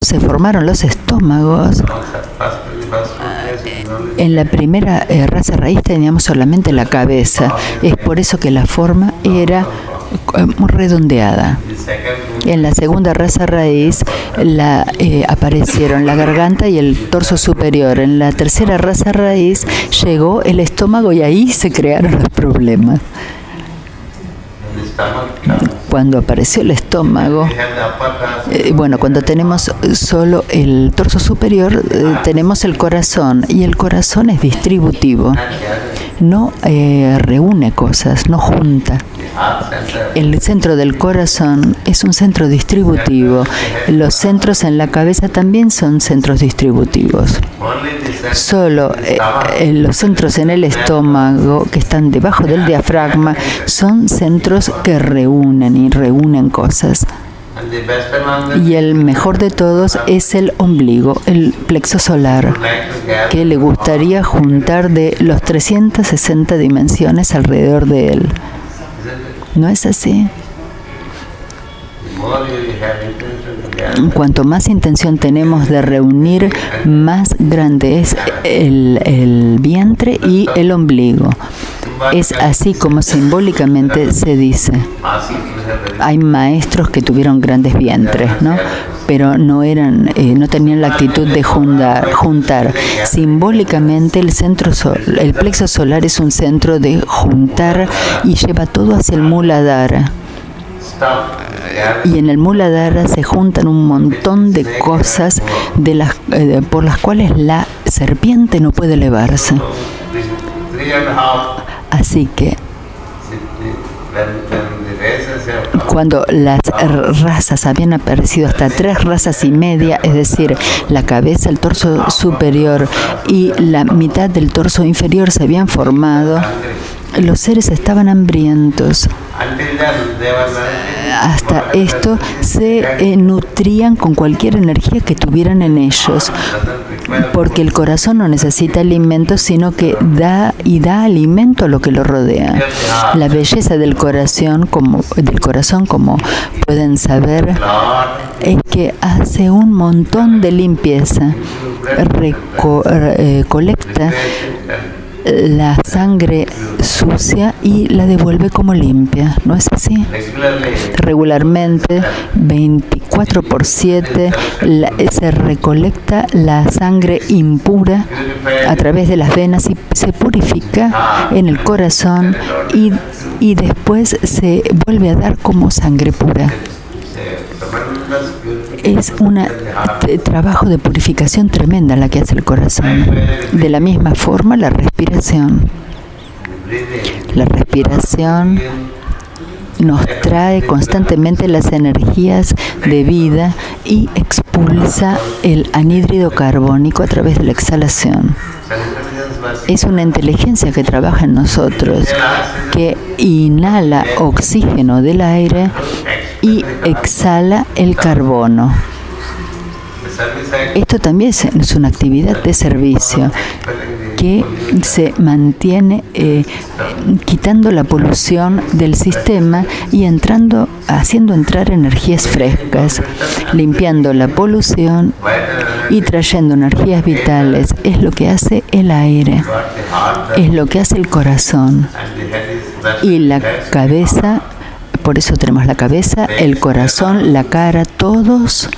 se formaron los estómagos, en la primera raza raíz teníamos solamente la cabeza. Es por eso que la forma era muy redondeada. En la segunda raza raíz aparecieron la garganta y el torso superior. En la tercera raza raíz llegó el estómago y ahí se crearon los problemas. Cuando apareció el estómago, cuando tenemos solo el torso superior, tenemos el corazón, y el corazón es distributivo, no reúne cosas, no junta. El centro del corazón es un centro distributivo. Los centros en la cabeza también son centros distributivos. Solo los centros en el estómago, que están debajo del diafragma, son centros que reúnen cosas. Y el mejor de todos es el ombligo, el plexo solar, que le gustaría juntar de los 360 dimensiones alrededor de él. ¿No es así? Cuanto más intención tenemos de reunir, más grande es el vientre y el ombligo. Es así como simbólicamente se dice. Hay maestros que tuvieron grandes vientres, ¿no? Pero no tenían la actitud de juntar. Simbólicamente el plexo solar es un centro de juntar y lleva todo hacia el Muladhara. Y en el Muladhara se juntan un montón de cosas por las cuales la serpiente no puede elevarse. Así que cuando las razas habían aparecido hasta 3 razas y media, es decir, la cabeza, el torso superior y la mitad del torso inferior se habían formado, los seres estaban hambrientos. Hasta esto se nutrían con cualquier energía que tuvieran en ellos, porque el corazón no necesita alimento, sino que da alimento a lo que lo rodea. La belleza del corazón, como pueden saber, es que hace un montón de limpieza, colecta la sangre sucia y la devuelve como limpia, ¿no es así? Regularmente, 24/7, se recolecta la sangre impura a través de las venas y se purifica en el corazón y después se vuelve a dar como sangre pura. Es un trabajo de purificación tremenda la que hace el corazón. De la misma forma, la respiración. La respiración nos trae constantemente las energías de vida y expulsa el anhídrido carbónico a través de la exhalación. Es una inteligencia que trabaja en nosotros, que inhala oxígeno del aire y exhala el carbono. Esto también es una actividad de servicio que se mantiene quitando la polución del sistema y haciendo entrar energías frescas, limpiando la polución y trayendo energías vitales. Es lo que hace el aire, es lo que hace el corazón y la cabeza. Por eso tenemos la cabeza, el corazón, la cara, todos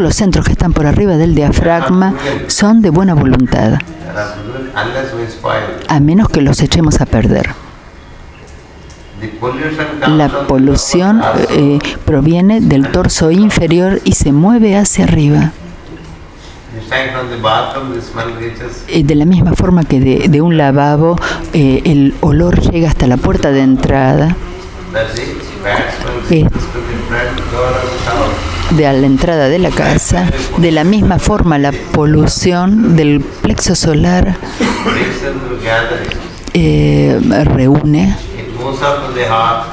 los centros que están por arriba del diafragma son de buena voluntad, a menos que los echemos a perder. La polución proviene del torso inferior y se mueve hacia arriba. De la misma forma que de un lavabo el olor llega hasta la puerta de entrada, de la entrada de la casa, de la misma forma la polución del plexo solar reúne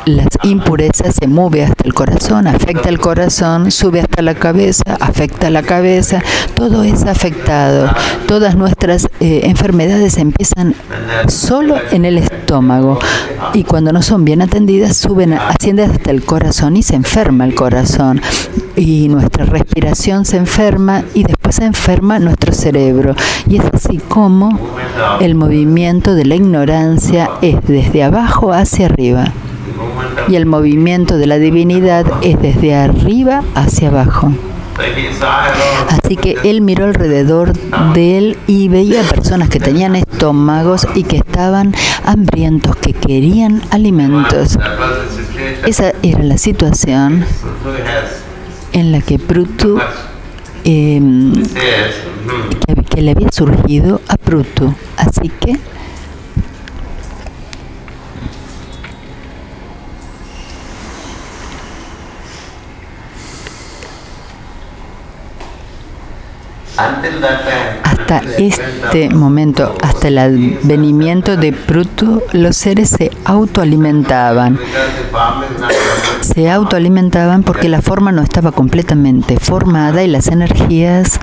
las impurezas se mueve hasta el corazón, afecta el corazón, sube hasta la cabeza, afecta la cabeza, todo es afectado. Todas nuestras enfermedades empiezan solo en el estómago y cuando no son bien atendidas ascienden hasta el corazón y se enferma el corazón y nuestra respiración se enferma y después se enferma nuestro cerebro. Y es así como el movimiento de la ignorancia es desde abajo hacia arriba y el movimiento de la divinidad es desde arriba hacia abajo. Así que él miró alrededor de él y veía personas que tenían estómagos y que estaban hambrientos, que querían alimentos. Esa era la situación en la que Prutu, que le había surgido a Prutu. Así que hasta este momento, hasta el advenimiento de Prutu, los seres se autoalimentaban. Se autoalimentaban porque la forma no estaba completamente formada y las energías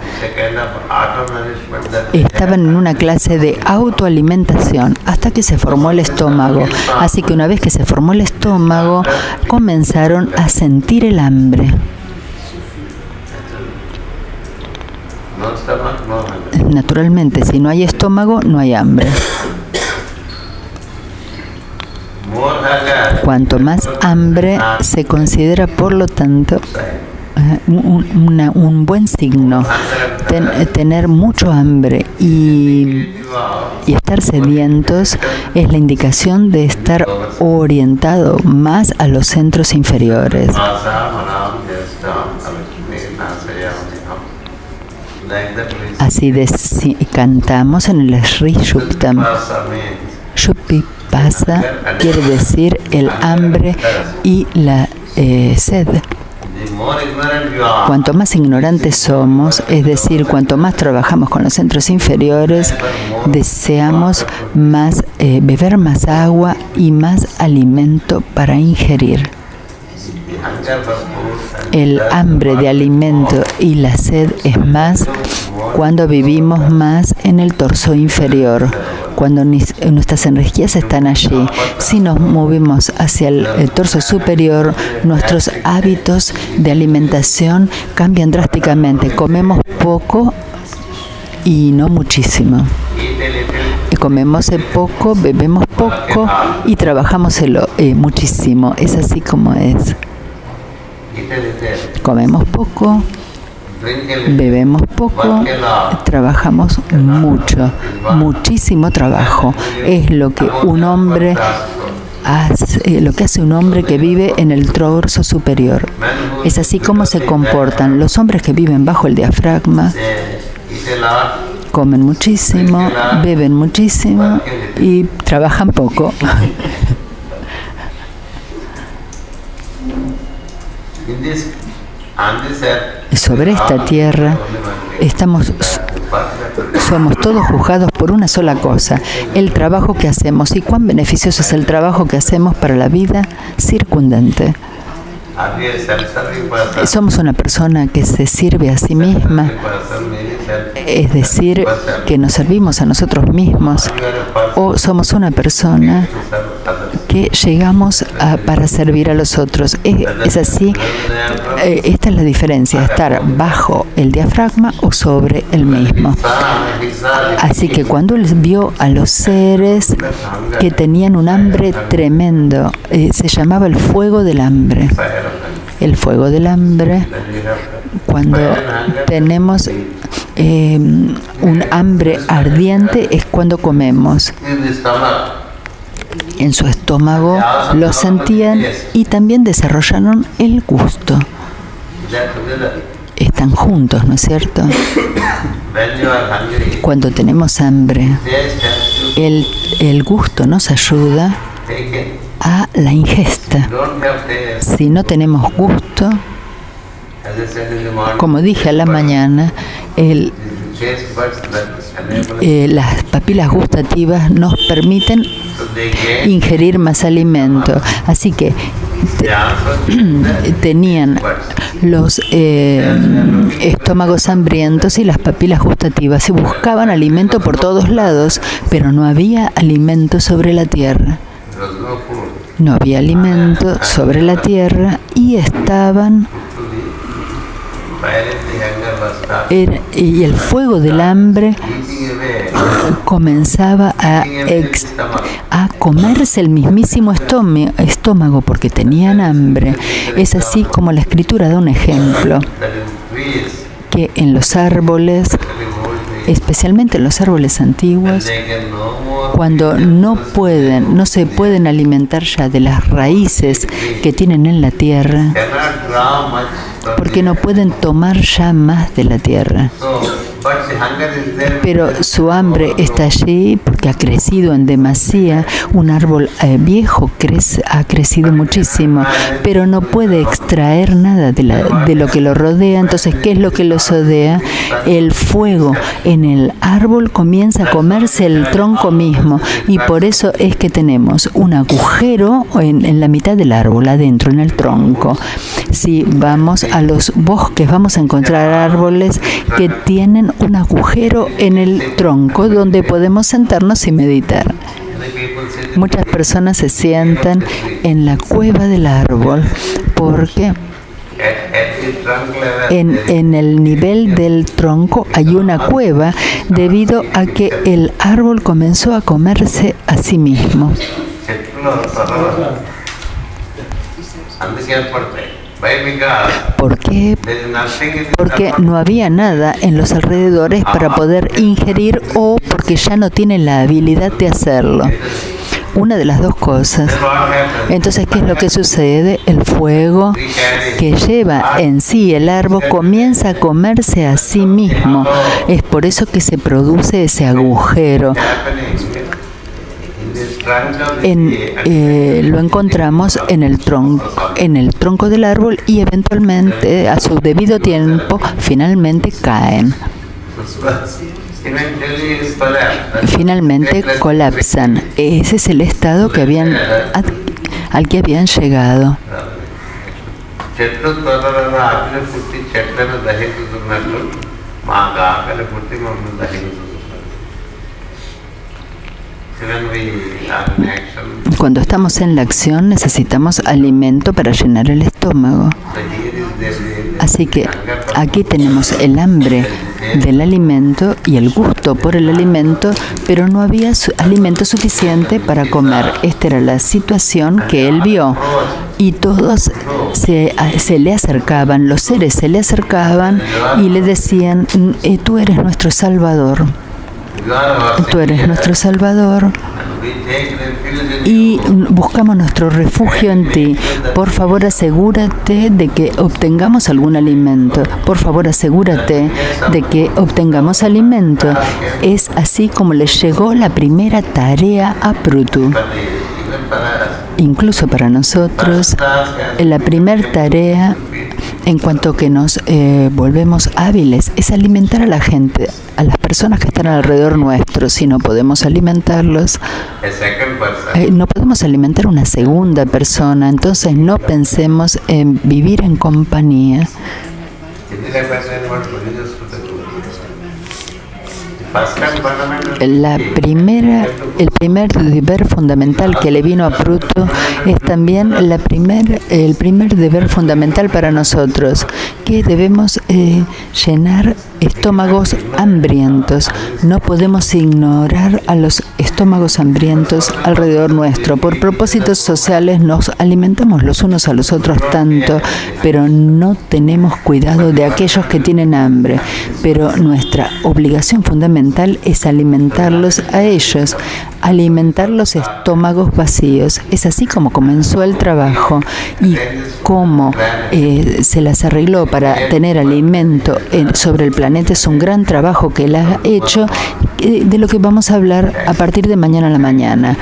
estaban en una clase de autoalimentación hasta que se formó el estómago. Así que una vez que se formó el estómago, comenzaron a sentir el hambre. Naturalmente, si no hay estómago, no hay hambre. Cuanto más hambre se considera, por lo tanto, un buen signo. Tener mucho hambre y estar sedientos es la indicación de estar orientado más a los centros inferiores. Así cantamos en el Sri Shuptam. Shupipasa quiere decir el hambre y la sed. Cuanto más ignorantes somos, es decir, cuanto más trabajamos con los centros inferiores, deseamos más beber más agua y más alimento para ingerir. El hambre de alimento y la sed es más cuando vivimos más en el torso inferior, cuando nuestras energías están allí. Si nos movemos hacia el torso superior, nuestros hábitos de alimentación cambian drásticamente. Comemos poco y no muchísimo. Comemos poco, bebemos poco y trabajamos muchísimo. Es así como es. Comemos poco, bebemos poco, trabajamos mucho, muchísimo trabajo. Es lo que un hombre hace, lo que hace un hombre que vive en el torso superior. Es así como se comportan los hombres que viven bajo el diafragma. Comen muchísimo, beben muchísimo y trabajan poco. Sobre esta tierra somos todos juzgados por una sola cosa, el trabajo que hacemos y cuán beneficioso es el trabajo que hacemos para la vida circundante. Somos una persona que se sirve a sí misma, es decir, que nos servimos a nosotros mismos, o somos una persona que llegamos para servir a los otros. Es así, esta es la diferencia, estar bajo el diafragma o sobre el mismo. Así que cuando él vio a los seres que tenían un hambre tremendo, se llamaba el fuego del hambre. El fuego del hambre, cuando tenemos un hambre ardiente, es cuando comemos. En su estómago lo sentían y también desarrollaron el gusto. Están juntos, ¿no es cierto? Cuando tenemos hambre, el gusto nos ayuda a la ingesta. Si no tenemos gusto, como dije a la mañana, las papilas gustativas nos permiten ingerir más alimento. Así que tenían los estómagos hambrientos y las papilas gustativas y buscaban alimento por todos lados, pero no había alimento sobre la tierra. No había alimento sobre la tierra y estaban... y el fuego del hambre comenzaba a comerse el mismísimo estómago porque tenían hambre. Es así como la Escritura da un ejemplo, que en los árboles, especialmente en los árboles antiguos, cuando no se pueden alimentar ya de las raíces que tienen en la tierra, porque no pueden tomar ya más de la tierra. Pero su hambre está allí porque ha crecido en demasía. Un árbol viejo ha crecido muchísimo, pero no puede extraer nada de lo que lo rodea. Entonces, ¿qué es lo que los rodea? El fuego en el árbol comienza a comerse el tronco mismo, y por eso es que tenemos un agujero en la mitad del árbol, adentro, en el tronco. Si vamos a los bosques, vamos a encontrar árboles que tienen un agujero en el tronco donde podemos sentarnos y meditar. Muchas personas se sientan en la cueva del árbol porque en el nivel del tronco hay una cueva debido a que el árbol comenzó a comerse a sí mismo. ¿Por qué? Porque no había nada en los alrededores para poder ingerir, o porque ya no tienen la habilidad de hacerlo. Una de las dos cosas. Entonces, ¿qué es lo que sucede? El fuego que lleva en sí el árbol comienza a comerse a sí mismo. Es por eso que se produce ese agujero. Lo encontramos en el tronco del árbol, y eventualmente, a su debido tiempo, finalmente caen. Finalmente colapsan. Ese es el estado al que habían llegado. Cuando estamos en la acción, necesitamos alimento para llenar el estómago. Así que aquí tenemos el hambre del alimento y el gusto por el alimento, pero no había alimento suficiente para comer. Esta era la situación que él vio. Y todos se le acercaban, los seres se le acercaban y le decían: tú eres nuestro Salvador. Tú eres nuestro Salvador y buscamos nuestro refugio en ti. Por favor, asegúrate de que obtengamos algún alimento. Por favor, asegúrate de que obtengamos alimento. Es así como le llegó la primera tarea a Prutu. Incluso para nosotros, la primera tarea, en cuanto que nos volvemos hábiles, es alimentar a la gente, a las personas que están alrededor nuestro. Si no podemos alimentarlos, no podemos alimentar a una segunda persona. Entonces no pensemos en vivir en compañía. El primer deber fundamental que le vino a Prutu es también el primer deber fundamental para nosotros, que debemos llenar estómagos hambrientos. No podemos ignorar a los estómagos hambrientos alrededor nuestro. Por propósitos sociales nos alimentamos los unos a los otros tanto, pero no tenemos cuidado de aquellos que tienen hambre. Pero nuestra obligación fundamental es alimentarlos a ellos, alimentar los estómagos vacíos. Es así como comenzó el trabajo, y cómo se las arregló para tener alimento sobre el planeta. Es un gran trabajo que él ha hecho, de lo que vamos a hablar a partir de mañana a la mañana.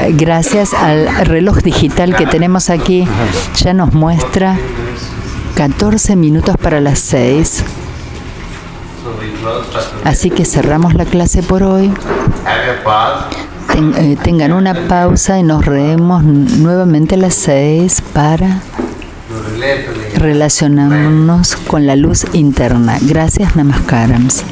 Gracias al reloj digital que tenemos aquí, ya nos muestra 14 minutos para las 6. Así que cerramos la clase por hoy. tengan una pausa y nos reemos nuevamente a las 6 para relacionarnos con la luz interna. Gracias, Namaskarams.